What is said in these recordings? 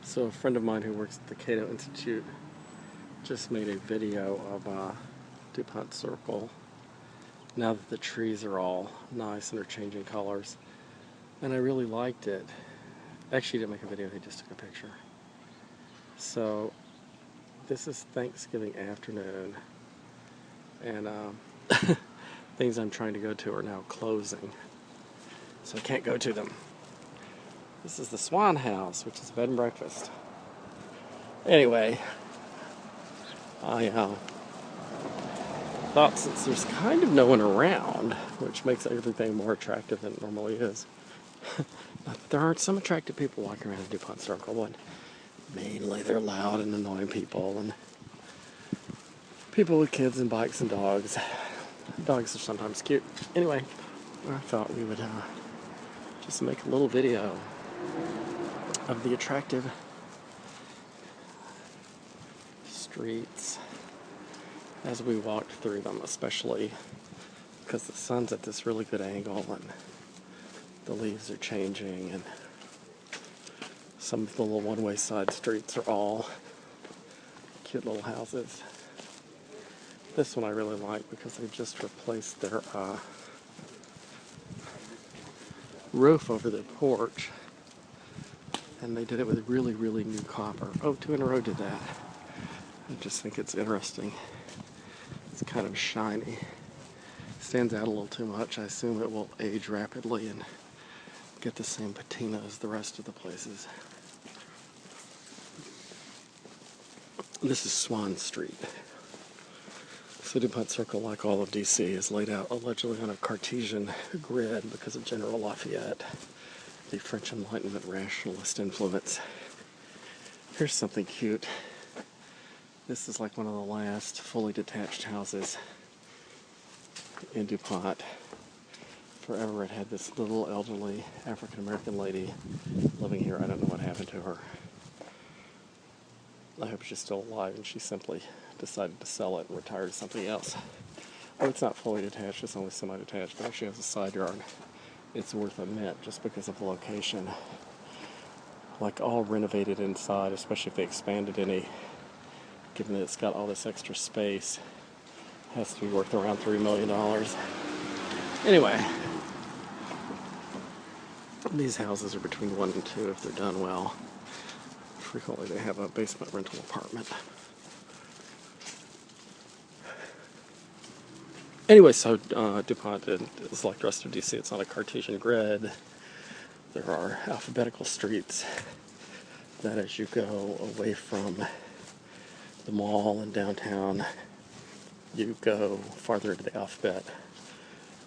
So a friend of mine who works at the Cato Institute just made a video of Dupont Circle now that the trees are all nice and are changing colors. And I really liked it. Actually, he didn't make a video, he just took a picture. So this is Thanksgiving afternoon, and things I'm trying to go to are now closing, so I can't go to them. This is the Swan House, which is a bed and breakfast. Anyway, I thought, since there's kind of no one around, which makes everything more attractive than it normally is. Not that there aren't some attractive people walking around Dupont Circle, but mainly they're loud and annoying people, and people with kids and bikes and dogs. Dogs are sometimes cute. Anyway, I thought we would just make a little video of the attractive streets as we walked through them, especially because the sun's at this really good angle and the leaves are changing, and some of the little one-way side streets are all cute little houses. This one I really like because they just replaced their roof over their porch, and they did it with really, really new copper. Oh, 2 in a row did that. I just think it's interesting. It's kind of shiny. Stands out a little too much. I assume it will age rapidly and get the same patina as the rest of the places. This is Swan Street. So Dupont Circle, like all of DC, is laid out allegedly on a Cartesian grid because of General Lafayette, the French Enlightenment rationalist influence. Here's something cute. This is like one of the last fully detached houses in Dupont. Forever it had this little elderly African-American lady living here. I don't know what happened to her. I hope she's still alive, and she simply decided to sell it and retire to something else. Oh, it's not fully detached, it's only semi-detached, but actually has a side yard. It's worth a mint just because of the location. Like, all renovated inside, especially if they expanded any, given that it's got all this extra space, has to be worth around $3 million. Anyway, these houses are between 1 and 2 if they're done well. Frequently they have a basement rental apartment. Anyway, so Dupont is like the rest of DC. It's not a Cartesian grid. There are alphabetical streets that, as you go away from the mall and downtown, you go farther into the alphabet,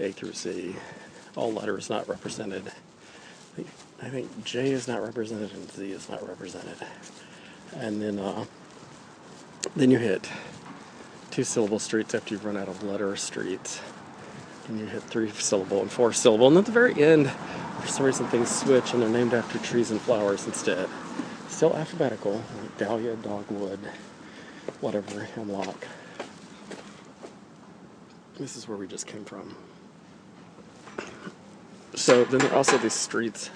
A through Z. All letters not represented. I think J is not represented and Z is not represented. And then you hit 2-syllable streets after you've run out of letter streets. And you hit 3-syllable and 4-syllable. And at the very end, for some reason things switch and they're named after trees and flowers instead. Still alphabetical, like dahlia, dogwood, whatever, hemlock. This is where we just came from. So then there are also these streets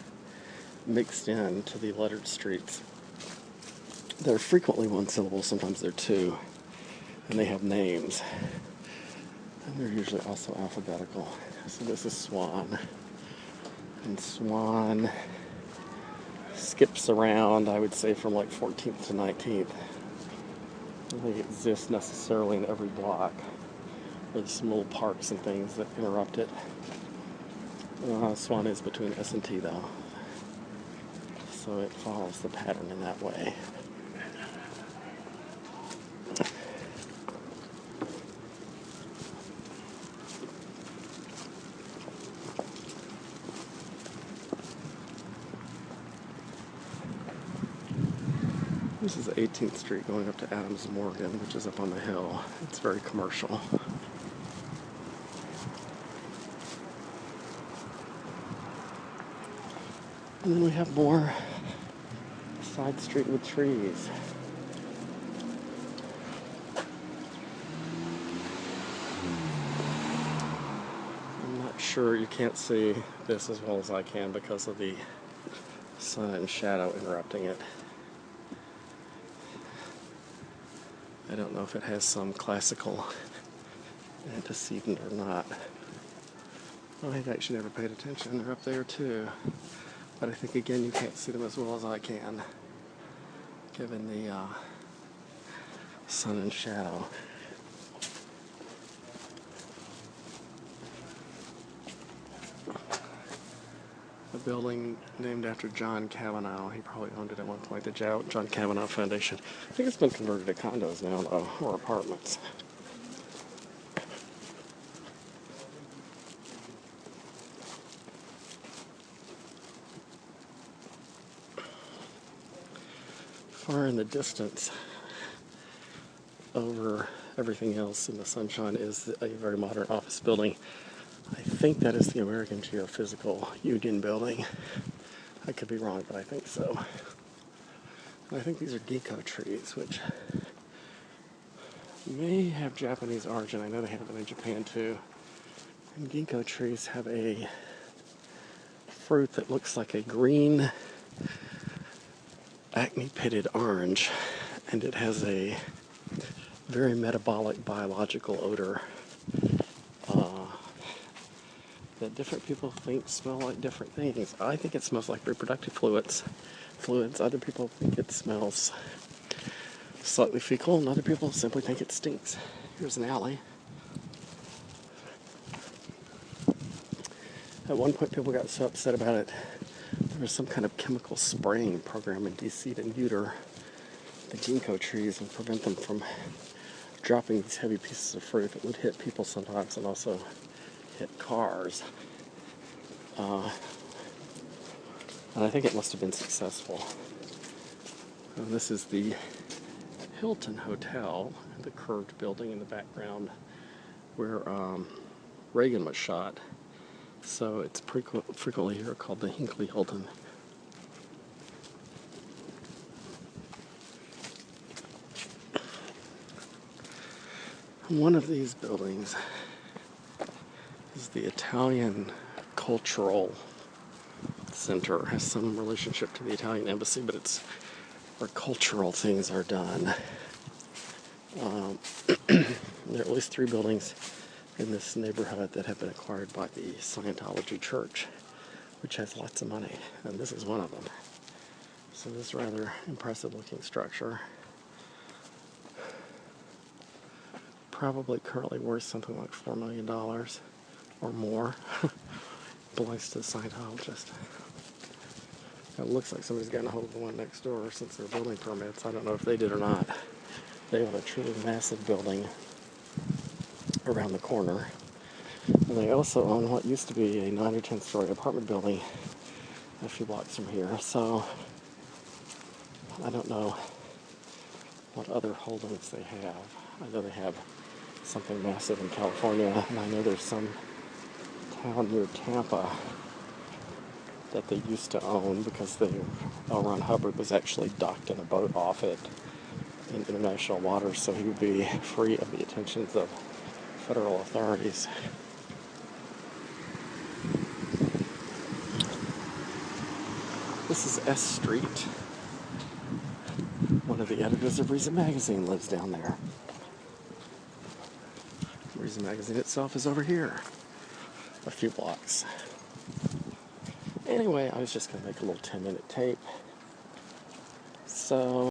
mixed in to the lettered streets. They're frequently 1 syllable, sometimes they're 2, and they have names. And they're usually also alphabetical. So this is Swan. And Swan skips around, I would say, from like 14th to 19th. I don't think it exists necessarily in every block. There's some little parks and things that interrupt it. Swan is between S and T, though, so it follows the pattern in that way. This is 18th Street going up to Adams Morgan, which is up on the hill. It's very commercial. And then we have more side street with trees. I'm not sure, you can't see this as well as I can because of the sun and shadow interrupting it. I don't know if it has some classical antecedent or not. I've actually never paid attention. They're up there too. But I think, again, you can't see them as well as I can, given the sun and shadow. A building named after John Kavanaugh. He probably owned it at one point, the John Kavanaugh Foundation. I think it's been converted to condos now, though, or apartments. Far in the distance, over everything else in the sunshine, is a very modern office building. I think that is the American Geophysical Union building. I could be wrong, but I think so. And I think these are ginkgo trees, which may have Japanese origin. I know they have them in Japan too. And ginkgo trees have a fruit that looks like a green acne-pitted orange, and it has a very metabolic biological odor that different people think smell like different things. I think it smells like reproductive fluids. Other people think it smells slightly fecal, and other people simply think it stinks. Here's an alley. At one point, people got so upset about it, there was some kind of chemical spraying program in DC to neuter the ginkgo trees and prevent them from dropping these heavy pieces of fruit that would hit people sometimes and also hit cars. And I think it must have been successful. And this is the Hilton Hotel, the curved building in the background where Reagan was shot. So it's frequently here called the Hinckley Hilton. One of these buildings is the Italian Cultural Center. It has some relationship to the Italian embassy, but it's where cultural things are done. There are at least 3 buildings in this neighborhood that have been acquired by the Scientology Church, which has lots of money, and this is one of them. So this rather impressive looking structure, probably currently worth something like $4 million or more, belongs to the Scientologist. It looks like somebody's gotten a hold of the one next door since they're building permits. I don't know if they did or not. They have a truly massive building around the corner. And they also own what used to be a 9 or 10 story apartment building a few blocks from here. So I don't know what other holdings they have. I know they have something massive in California, and I know there's some town near Tampa that they used to own because L. Ron Hubbard was actually docked in a boat off it in international waters, so he would be free of the attentions of federal authorities. This is S Street. One of the editors of Reason Magazine lives down there. Reason Magazine itself is over here, a few blocks. Anyway, I was just going to make a little 10-minute tape. So